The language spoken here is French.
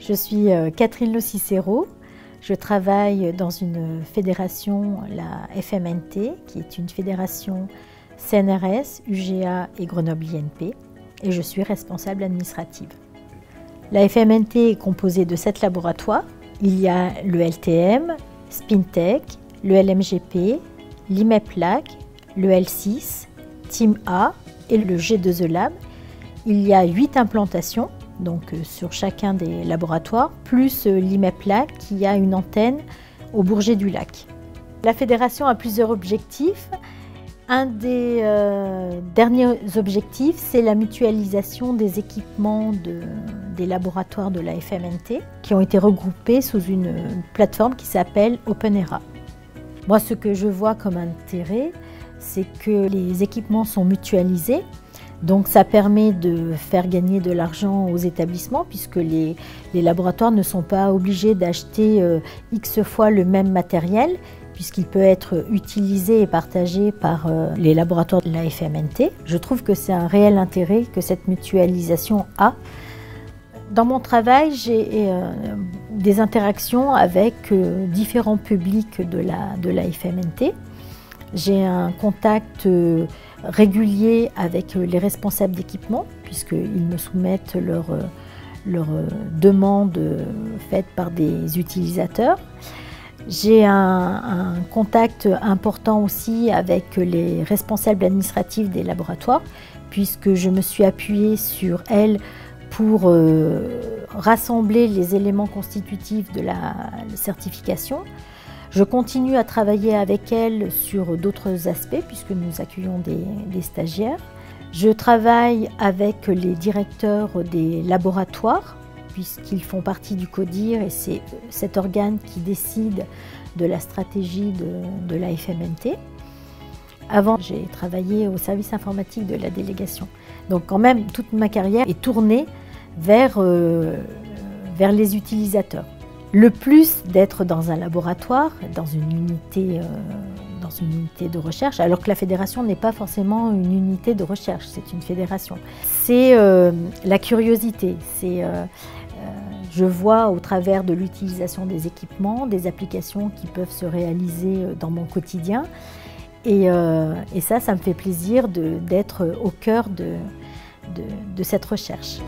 Je suis Catherine Le Cicero. Je travaille dans une fédération, la FMNT, qui est une fédération CNRS, UGA et Grenoble INP, et je suis responsable administrative. La FMNT est composée de 7 laboratoires. Il y a le LTM, SpinTech, le LMGP, l'IMEPLAC, le L6, Team A et le G2E Lab. Il y a 8 implantations, donc sur chacun des laboratoires, plus l'IMEPLAC qui a une antenne au Bourget du Lac. La fédération a plusieurs objectifs. Un des derniers objectifs, c'est la mutualisation des équipements des laboratoires de la FMNT qui ont été regroupés sous une plateforme qui s'appelle OpenERA. Moi, ce que je vois comme intérêt, c'est que les équipements sont mutualisés. Donc ça permet de faire gagner de l'argent aux établissements puisque les laboratoires ne sont pas obligés d'acheter X fois le même matériel puisqu'il peut être utilisé et partagé par les laboratoires de la FMNT. Je trouve que c'est un réel intérêt que cette mutualisation a. Dans mon travail, j'ai des interactions avec différents publics de la FMNT. J'ai un contact régulier avec les responsables d'équipement, puisqu'ils me soumettent leurs demandes faites par des utilisateurs. J'ai un contact important aussi avec les responsables administratifs des laboratoires, puisque je me suis appuyée sur elles pour rassembler les éléments constitutifs de la certification. Je continue à travailler avec elles sur d'autres aspects puisque nous accueillons des stagiaires. Je travaille avec les directeurs des laboratoires puisqu'ils font partie du CODIR et c'est cet organe qui décide de la stratégie de la FMNT. Avant, j'ai travaillé au service informatique de la délégation. Donc quand même, toute ma carrière est tournée vers les utilisateurs. Le plus d'être dans un laboratoire, dans une unité de recherche, alors que la fédération n'est pas forcément une unité de recherche, c'est une fédération. C'est la curiosité, je vois au travers de l'utilisation des équipements, des applications qui peuvent se réaliser dans mon quotidien. Et ça me fait plaisir d'être au cœur de cette recherche.